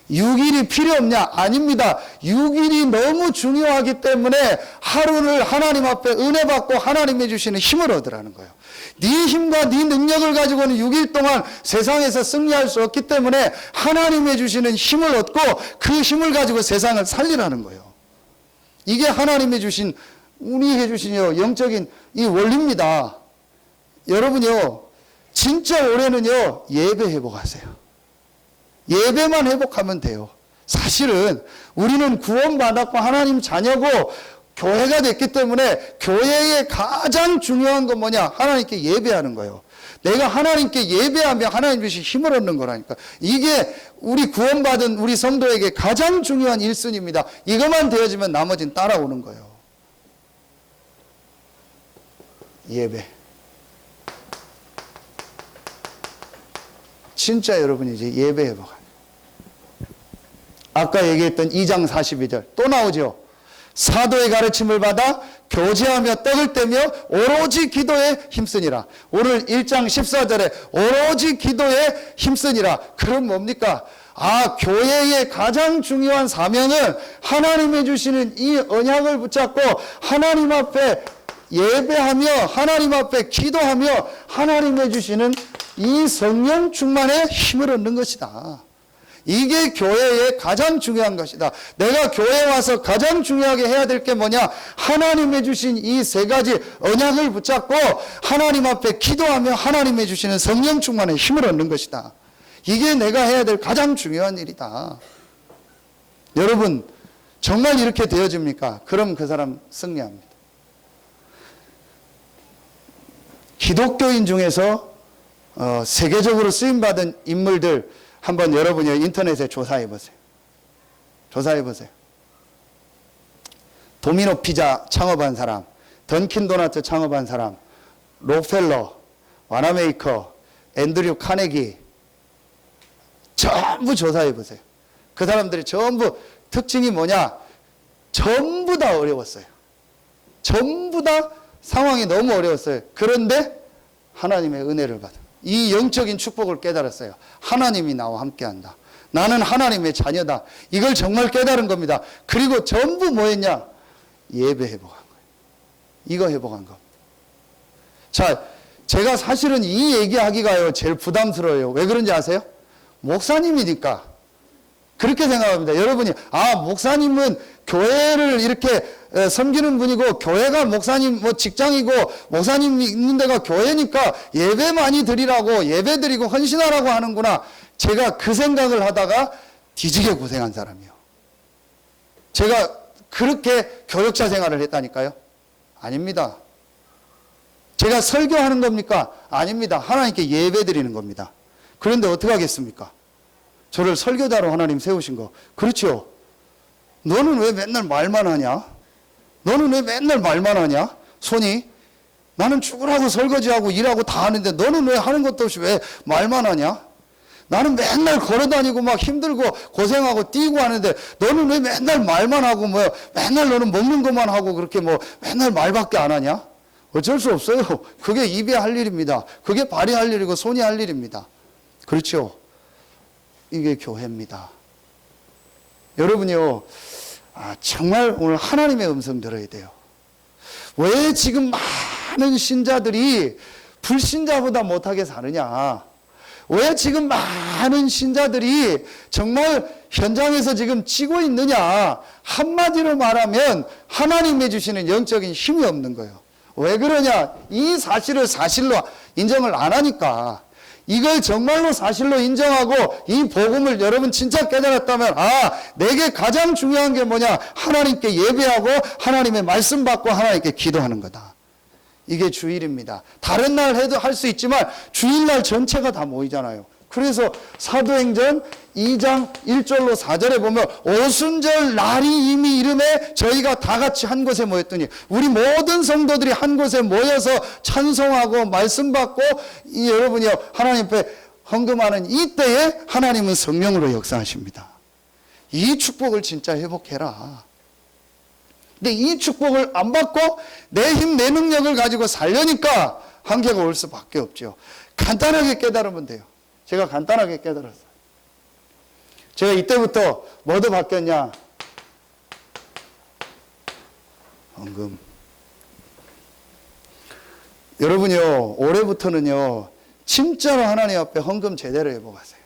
거예요. 6일이 필요 없냐? 아닙니다. 6일이 너무 중요하기 때문에 하루를 하나님 앞에 은혜 받고 하나님이 주시는 힘을 얻으라는 거예요. 네 힘과 네 능력을 가지고는 6일 동안 세상에서 승리할 수 없기 때문에 하나님이 주시는 힘을 얻고 그 힘을 가지고 세상을 살리라는 거예요. 이게 하나님이 주신, 우리에게 주신 영적인 이 원리입니다. 여러분요, 진짜 올해는요, 예배 회복하세요. 예배만 회복하면 돼요. 사실은 우리는 구원받았고 하나님 자녀고 교회가 됐기 때문에 교회의 가장 중요한 건 뭐냐? 하나님께 예배하는 거예요. 내가 하나님께 예배하며 하나님 주신 힘을 얻는 거라니까. 이게 우리 구원받은 우리 성도에게 가장 중요한 1순위입니다. 이것만 되어지면 나머지는 따라오는 거예요. 예배. 진짜 여러분이 이제 예배 회복하는. 아까 얘기했던 2장 42절 또 나오죠. 사도의 가르침을 받아 교제하며 떡을 떼며 오로지 기도에 힘쓰니라. 오늘 1장 14절에 오로지 기도에 힘쓰니라. 그럼 뭡니까? 교회의 가장 중요한 사명은 하나님이 주시는 이 언약을 붙잡고 하나님 앞에 예배하며 하나님 앞에 기도하며 하나님이 주시는 이 성령 충만의 힘을 얻는 것이다. 이게 교회의 가장 중요한 것이다. 내가 교회에 와서 가장 중요하게 해야 될 게 뭐냐? 하나님의 주신 이 세 가지 언약을 붙잡고 하나님 앞에 기도하며 하나님의 주시는 성령 충만의 힘을 얻는 것이다. 이게 내가 해야 될 가장 중요한 일이다. 여러분, 정말 이렇게 되어집니까? 그럼 그 사람 승리합니다. 기독교인 중에서 세계적으로 쓰임받은 인물들 한번 여러분이 인터넷에 조사해 보세요. 조사해 보세요. 도미노 피자 창업한 사람, 던킨 도너츠 창업한 사람, 록펠러, 와나메이커, 앤드류 카네기 전부 조사해 보세요. 그 사람들이 전부 특징이 뭐냐? 전부 다 어려웠어요. 전부 다 상황이 너무 어려웠어요. 그런데 하나님의 은혜를 받아. 이 영적인 축복을 깨달았어요. 하나님이 나와 함께한다. 나는 하나님의 자녀다. 이걸 정말 깨달은 겁니다. 그리고 전부 뭐 했냐? 예배 회복한 거예요. 이거 회복한 거. 자, 제가 사실은 이 얘기하기가요 제일 부담스러워요. 왜 그런지 아세요? 목사님이니까. 그렇게 생각합니다. 여러분이 목사님은 교회를 이렇게 섬기는 분이고 교회가 목사님 직장이고 목사님이 있는 데가 교회니까 예배 많이 드리라고 예배 드리고 헌신하라고 하는구나. 제가 그 생각을 하다가 뒤지게 고생한 사람이에요. 제가 그렇게 교역자 생활을 했다니까요. 아닙니다. 제가 설교하는 겁니까? 아닙니다. 하나님께 예배 드리는 겁니다. 그런데 어떻게 하겠습니까? 저를 설교자로 하나님 세우신 거. 그렇죠. 너는 왜 맨날 말만 하냐? 너는 왜 맨날 말만 하냐? 손이. 나는 죽으라고 설거지하고 일하고 다 하는데 너는 왜 하는 것도 없이 왜 말만 하냐? 나는 맨날 걸어다니고 막 힘들고 고생하고 뛰고 하는데 너는 왜 맨날 말만 하고 맨날 너는 먹는 것만 하고 그렇게 맨날 말밖에 안 하냐? 어쩔 수 없어요. 그게 입이 할 일입니다. 그게 발이 할 일이고 손이 할 일입니다. 그렇죠. 이게 교회입니다. 여러분이요, 정말 오늘 하나님의 음성 들어야 돼요. 왜 지금 많은 신자들이 불신자보다 못하게 사느냐? 왜 지금 많은 신자들이 정말 현장에서 지금 지고 있느냐? 한마디로 말하면 하나님이 주시는 영적인 힘이 없는 거예요. 왜 그러냐? 이 사실을 사실로 인정을 안 하니까. 이걸 정말로 사실로 인정하고 이 복음을 여러분 진짜 깨달았다면 내게 가장 중요한 게 뭐냐? 하나님께 예배하고 하나님의 말씀 받고 하나님께 기도하는 거다. 이게 주일입니다. 다른 날 해도 할 수 있지만 주일날 전체가 다 모이잖아요. 그래서 사도행전 2장 1절로 4절에 보면 오순절 날이 이미 이름에 저희가 다 같이 한 곳에 모였더니 우리 모든 성도들이 한 곳에 모여서 찬송하고 말씀 받고 여러분이 하나님 앞에 헌금하는 이때에 하나님은 성령으로 역사하십니다. 이 축복을 진짜 회복해라. 근데 이 축복을 안 받고 내 힘, 내 능력을 가지고 살려니까 한계가 올 수밖에 없죠. 간단하게 깨달으면 돼요. 제가 간단하게 깨달았어요. 제가 이때부터 뭐도 바뀌었냐? 헌금. 여러분요, 올해부터는요, 진짜로 하나님 앞에 헌금 제대로 해보가세요.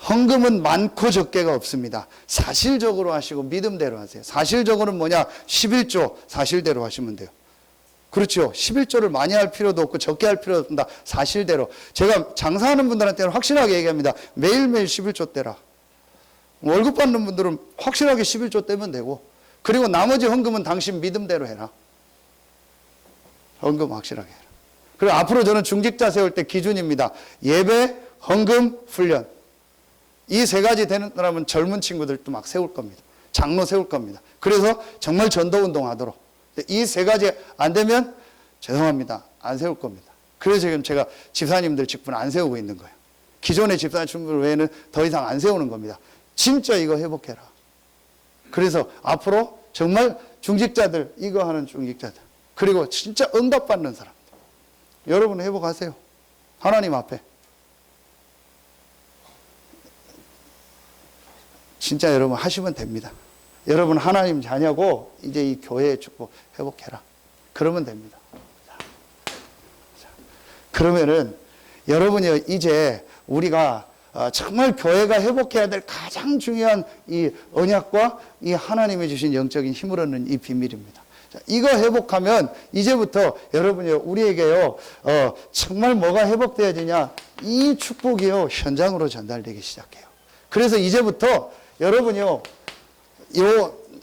헌금은 많고 적게가 없습니다. 사실적으로 하시고 믿음대로 하세요. 사실적으로는 뭐냐? 11조 사실대로 하시면 돼요. 그렇죠. 11조를 많이 할 필요도 없고 적게 할 필요도 없다. 사실대로. 제가 장사하는 분들한테는 확실하게 얘기합니다. 매일매일 11조 떼라. 월급 받는 분들은 확실하게 11조 떼면 되고, 그리고 나머지 헌금은 당신 믿음대로 해라. 헌금 확실하게 해라. 그리고 앞으로 저는 중직자 세울 때 기준입니다. 예배, 헌금, 훈련. 이 세 가지 되는 사람은 젊은 친구들도 막 세울 겁니다. 장로 세울 겁니다. 그래서 정말 전도운동 하도록. 이 세 가지 안 되면 죄송합니다. 안 세울 겁니다. 그래서 지금 제가 집사님들 직분 안 세우고 있는 거예요. 기존의 집사님 직분 외에는 더 이상 안 세우는 겁니다. 진짜 이거 회복해라. 그래서 앞으로 정말 중직자들, 이거 하는 중직자들, 그리고 진짜 응답받는 사람들, 여러분 회복하세요. 하나님 앞에. 진짜 여러분 하시면 됩니다. 여러분 하나님 자녀고 이제 이 교회의 축복 회복해라. 그러면 됩니다. 자, 그러면은 여러분이 이제 우리가 정말 교회가 회복해야 될 가장 중요한 이 언약과 이 하나님이 주신 영적인 힘을 얻는 이 비밀입니다. 자, 이거 회복하면 이제부터 여러분이요, 우리에게요, 정말 뭐가 회복되어지냐? 이 축복이요, 현장으로 전달되기 시작해요. 그래서 이제부터 여러분이요,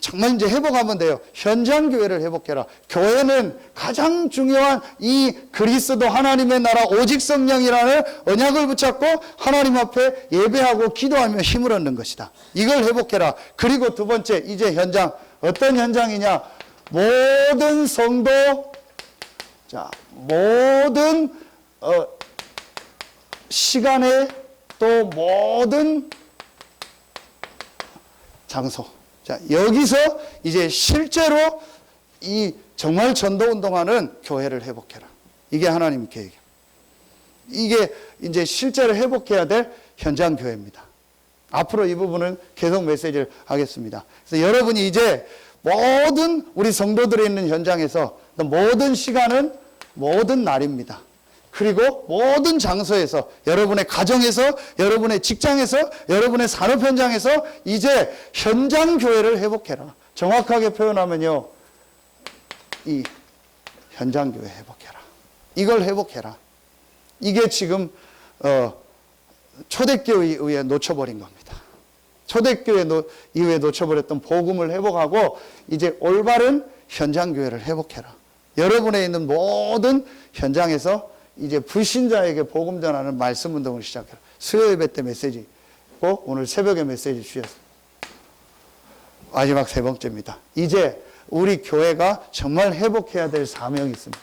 정말 이제 회복하면 돼요. 현장 교회를 회복해라. 교회는 가장 중요한 이 그리스도 하나님의 나라 오직 성령이라는 언약을 붙잡고 하나님 앞에 예배하고 기도하며 힘을 얻는 것이다. 이걸 회복해라. 그리고 두 번째, 이제 현장. 어떤 현장이냐? 모든 성도, 자, 모든 시간에 또 모든 장소. 자, 여기서 이제 실제로 이 정말 전도 운동하는 교회를 회복해라. 이게 하나님 계획이에요. 이게 이제 실제로 회복해야 될 현장 교회입니다. 앞으로 이 부분은 계속 메시지를 하겠습니다. 그래서 여러분이 이제 모든 우리 성도들이 있는 현장에서 모든 시간은 모든 날입니다. 그리고 모든 장소에서, 여러분의 가정에서, 여러분의 직장에서, 여러분의 산업 현장에서 이제 현장 교회를 회복해라. 정확하게 표현하면요, 이 현장 교회 회복해라. 이걸 회복해라. 이게 지금 초대교회 이후에 놓쳐버린 겁니다. 초대교회 이후에 놓쳐버렸던 복음을 회복하고 이제 올바른 현장 교회를 회복해라. 여러분에 있는 모든 현장에서 이제 불신자에게 복음 전하는 말씀 운동을 시작해라. 수요 예배 때 메시지고 오늘 새벽에 메시지 주셨습니다. 마지막 세 번째입니다. 이제 우리 교회가 정말 회복해야 될 사명이 있습니다.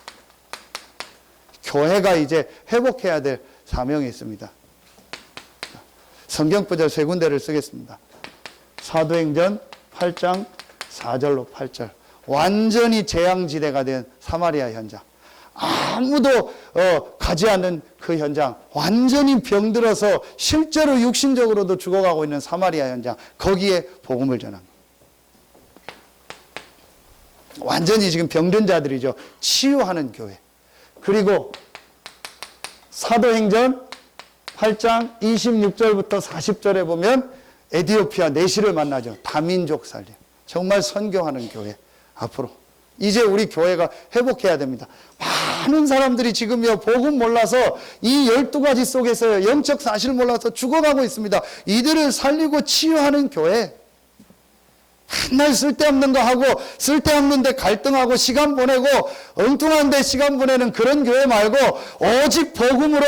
교회가 이제 회복해야 될 사명이 있습니다. 성경구절 세 군데를 쓰겠습니다. 사도행전 8장 4절로 8절. 완전히 재앙지대가 된 사마리아 현장. 아무도 가지 않는 그 현장, 완전히 병들어서 실제로 육신적으로도 죽어가고 있는 사마리아 현장, 거기에 복음을 전한 거예요. 완전히 지금 병든 자들이죠. 치유하는 교회. 그리고 사도행전 8장 26절부터 40절에 보면 에디오피아 내시를 만나죠. 다민족 살림. 정말 선교하는 교회. 앞으로 이제 우리 교회가 회복해야 됩니다. 많은 사람들이 지금요, 복음 몰라서 이 12가지 속에서 영적 사실을 몰라서 죽어가고 있습니다. 이들을 살리고 치유하는 교회. 맨날 쓸데없는 거 하고 쓸데없는데 갈등하고 시간 보내고 엉뚱한데 시간 보내는 그런 교회 말고 오직 복음으로,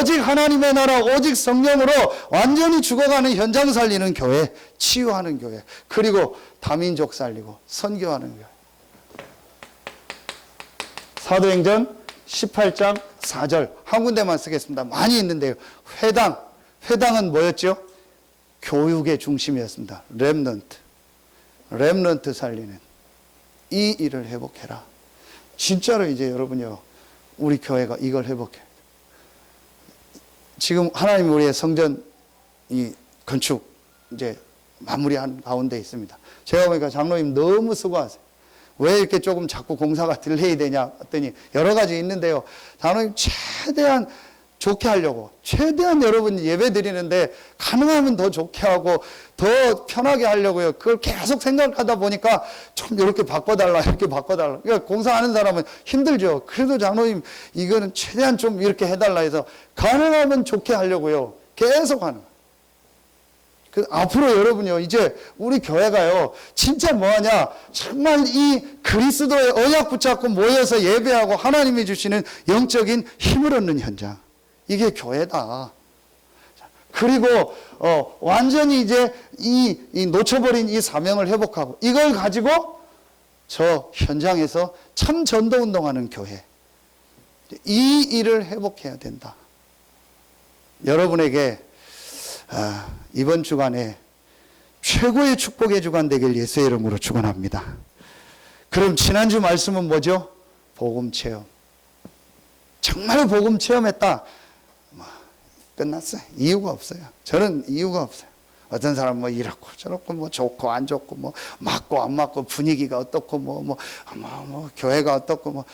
오직 하나님의 나라, 오직 성령으로 완전히 죽어가는 현장 살리는 교회, 치유하는 교회, 그리고 다민족 살리고 선교하는 교회. 사도행전 18장 4절 한 군데만 쓰겠습니다. 많이 있는데요. 회당은 뭐였죠? 교육의 중심이었습니다. 렘넌트 살리는 이 일을 회복해라. 진짜로 이제 여러분요, 우리 교회가 이걸 회복해. 지금 하나님 우리의 성전 이 건축 이제 마무리한 가운데 있습니다. 제가 보니까 장로님 너무 수고하세요. 왜 이렇게 조금 자꾸 공사가 딜레이 되냐 했더니 여러 가지 있는데요. 장로님 최대한 좋게 하려고, 최대한 여러분 예배 드리는데 가능하면 더 좋게 하고 더 편하게 하려고요. 그걸 계속 생각하다 보니까 좀 이렇게 바꿔달라, 이렇게 바꿔달라. 그러니까 공사하는 사람은 힘들죠. 그래도 장로님 이거는 최대한 좀 이렇게 해달라 해서 가능하면 좋게 하려고요. 계속 하는 거예요. 앞으로 여러분요, 이제 우리 교회가요, 진짜 뭐하냐, 정말 이 그리스도의 언약 붙잡고 모여서 예배하고 하나님이 주시는 영적인 힘을 얻는 현장. 이게 교회다. 그리고 완전히 이제 이 놓쳐버린 이 사명을 회복하고 이걸 가지고 저 현장에서 참 전도 운동하는 교회. 이 일을 회복해야 된다. 여러분에게 이번 주간에 최고의 축복의 주간 되길 예수의 이름으로 축원합니다. 그럼 지난주 말씀은 뭐죠? 복음 체험. 정말 복음 체험했다. 끝났어요. 이유가 없어요. 저는 이유가 없어요. 어떤 사람은 뭐 이렇고 저렇고 뭐 좋고 안 좋고 뭐 맞고 안 맞고 분위기가 어떻고 뭐 교회가 어떻고 뭐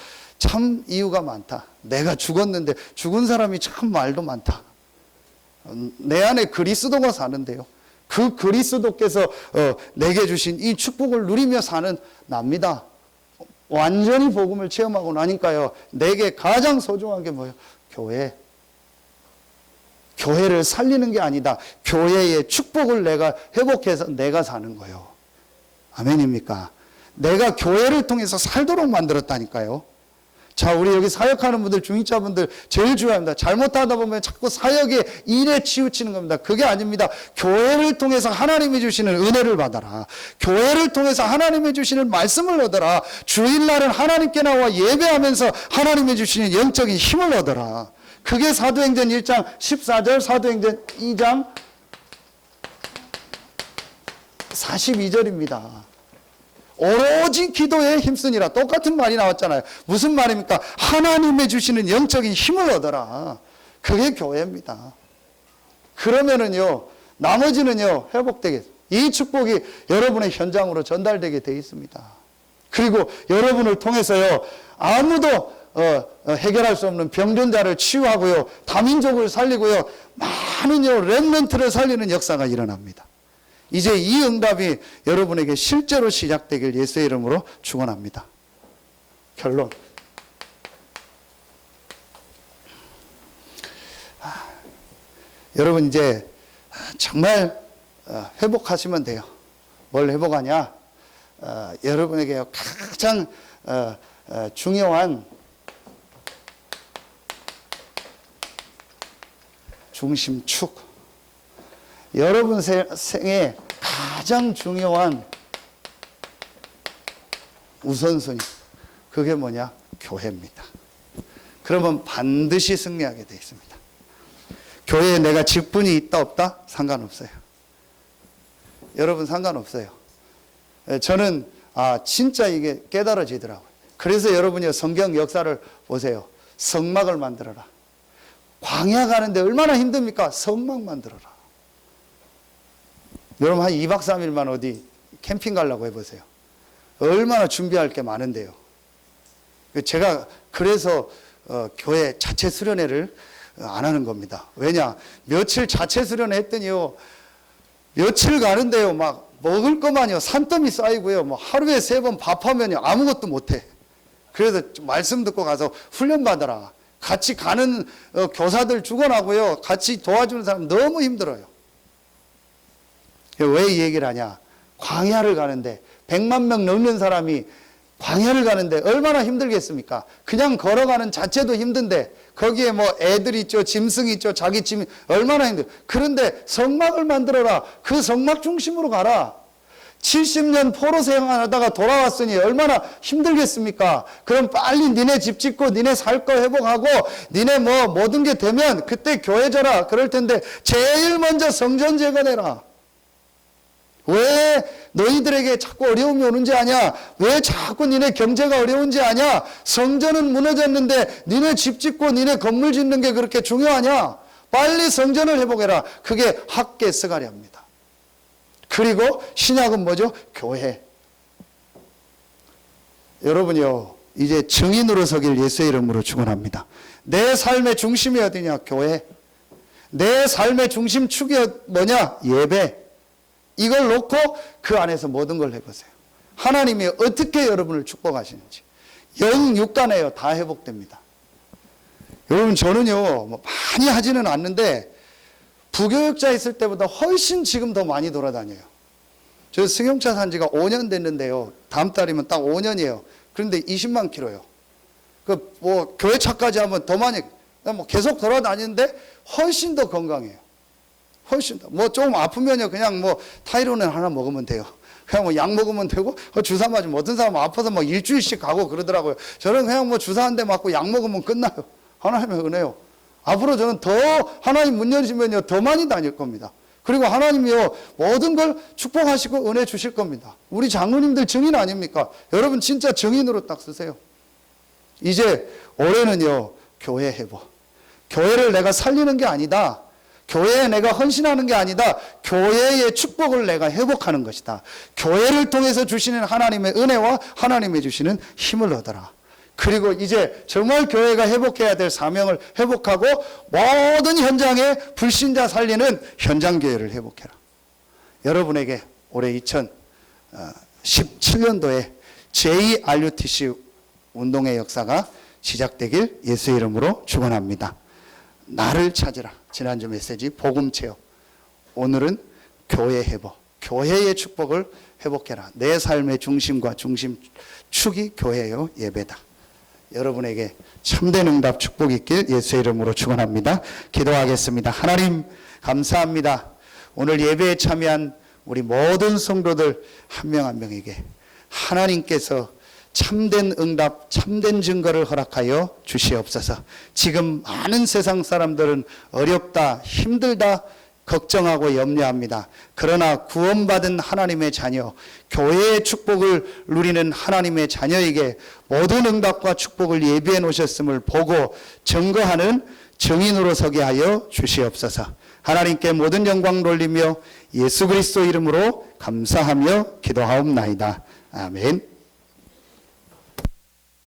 참 이유가 많다. 내가 죽었는데 죽은 사람이 참 말도 많다. 내 안에 그리스도가 사는데요. 그 그리스도께서 내게 주신 이 축복을 누리며 사는 납니다. 완전히 복음을 체험하고 나니까요. 내게 가장 소중한 게 뭐예요? 교회. 교회를 살리는 게 아니다. 교회의 축복을 내가 회복해서 내가 사는 거예요. 아멘입니까? 내가 교회를 통해서 살도록 만들었다니까요. 자, 우리 여기 사역하는 분들, 중직자분들 제일 중요합니다. 잘못하다 보면 자꾸 사역의 일에 치우치는 겁니다. 그게 아닙니다. 교회를 통해서 하나님이 주시는 은혜를 받아라. 교회를 통해서 하나님이 주시는 말씀을 얻어라. 주일날은 하나님께 나와 예배하면서 하나님이 주시는 영적인 힘을 얻어라. 그게 사도행전 1장 14절, 사도행전 2장 42절입니다. 오로지 기도에 힘쓰니라. 똑같은 말이 나왔잖아요. 무슨 말입니까? 하나님의 주시는 영적인 힘을 얻어라. 그게 교회입니다. 그러면은요, 나머지는요, 회복되게, 이 축복이 여러분의 현장으로 전달되게 되어 있습니다. 그리고 여러분을 통해서요, 아무도 해결할 수 없는 병든자를 치유하고요, 다민족을 살리고요, 많은요, 렘넌트를 살리는 역사가 일어납니다. 이제 이 응답이 여러분에게 실제로 시작되길 예수의 이름으로 축원합니다. 결론. 여러분 이제 정말 회복하시면 돼요. 뭘 회복하냐? 여러분에게 가장 중요한 중심축. 여러분 생에 가장 중요한 우선순위, 그게 뭐냐? 교회입니다. 그러면 반드시 승리하게 되어 있습니다. 교회에 내가 직분이 있다 없다? 상관없어요. 여러분 상관없어요. 저는 진짜 이게 깨달아지더라고요. 그래서 여러분이 성경 역사를 보세요. 성막을 만들어라. 광야 가는데 얼마나 힘듭니까? 성막 만들어라. 여러분 한 2박 3일만 어디 캠핑 가려고 해보세요. 얼마나 준비할 게 많은데요. 제가 그래서 교회 자체 수련회를 안 하는 겁니다. 왜냐? 며칠 자체 수련회 했더니요, 며칠 가는데요, 막 먹을 것만요, 산더미 쌓이고요, 뭐 하루에 3번 밥하면요, 아무것도 못해. 그래서 말씀 듣고 가서 훈련 받아라. 같이 가는 교사들 죽어나고요, 같이 도와주는 사람 너무 힘들어요. 왜 이 얘기를 하냐? 광야를 가는데 100만 명 넘는 사람이 광야를 가는데 얼마나 힘들겠습니까? 그냥 걸어가는 자체도 힘든데 거기에 뭐 애들 있죠, 짐승 있죠, 자기 짐 얼마나 힘들. 그런데 성막을 만들어라. 그 성막 중심으로 가라. 70년 포로 생활하다가 돌아왔으니 얼마나 힘들겠습니까? 그럼 빨리 니네 집 짓고 니네 살 거 회복하고 니네 뭐 모든 게 되면 그때 교회 져라. 그럴 텐데 제일 먼저 성전 재건해라. 왜 너희들에게 자꾸 어려움이 오는지 아냐? 왜 자꾸 니네 경제가 어려운지 아냐? 성전은 무너졌는데 니네 집 짓고 니네 건물 짓는 게 그렇게 중요하냐? 빨리 성전을 회복해라. 그게 학계 스가랴입니다. 그리고 신약은 뭐죠? 교회. 여러분요, 이제 증인으로 서길 예수의 이름으로 축원합니다. 내 삶의 중심이 어디냐? 교회. 내 삶의 중심축이 뭐냐? 예배. 이걸 놓고 그 안에서 모든 걸 해보세요. 하나님이 어떻게 여러분을 축복하시는지. 영육간에요, 다 회복됩니다. 여러분, 저는요, 뭐 많이 하지는 않는데 부교육자 있을 때보다 훨씬 지금 더 많이 돌아다녀요. 저 승용차 산 지가 5년 됐는데요, 다음 달이면 딱 5년이에요. 그런데 20만 킬로요. 그 뭐 교회차까지 하면 더 많이, 뭐 계속 돌아다니는데 훨씬 더 건강해요. 훨씬 더. 뭐 조금 아프면요, 그냥 뭐 타이로는 하나 먹으면 돼요. 그냥 뭐 약 먹으면 되고, 주사 맞으면 어떤 사람은 아파서 막 일주일씩 가고 그러더라고요. 저는 그냥 뭐 주사 한 대 맞고 약 먹으면 끝나요. 하나님의 은혜요. 앞으로 저는 더 하나님 문 열시면요, 더 많이 다닐 겁니다. 그리고 하나님이요, 모든 걸 축복하시고 은혜 주실 겁니다. 우리 장로님들 증인 아닙니까? 여러분 진짜 증인으로 딱 쓰세요. 이제 올해는요, 교회 회복. 교회를 내가 살리는 게 아니다. 교회에 내가 헌신하는 게 아니다. 교회의 축복을 내가 회복하는 것이다. 교회를 통해서 주시는 하나님의 은혜와 하나님이 주시는 힘을 얻어라. 그리고 이제 정말 교회가 회복해야 될 사명을 회복하고 모든 현장에 불신자 살리는 현장교회를 회복해라. 여러분에게 올해 2017년도에 제2RUTC 운동의 역사가 시작되길 예수 이름으로 축원합니다. 나를 찾으라. 지난주 메시지 복음 체험. 오늘은 교회 회복, 교회의 축복을 회복해라. 내 삶의 중심과 중심축이 교회요 예배다. 여러분에게 참된 응답 축복이 있길 예수 이름으로 축원합니다. 기도하겠습니다. 하나님 감사합니다. 오늘 예배에 참여한 우리 모든 성도들 한 명 한 명에게 하나님께서 참된 응답, 참된 증거를 허락하여 주시옵소서. 지금 많은 세상 사람들은 어렵다, 힘들다, 걱정하고 염려합니다. 그러나 구원받은 하나님의 자녀, 교회의 축복을 누리는 하나님의 자녀에게 모든 응답과 축복을 예비해 놓으셨음을 보고 증거하는 증인으로 서게 하여 주시옵소서. 하나님께 모든 영광 돌리며 예수 그리스도 이름으로 감사하며 기도하옵나이다. 아멘.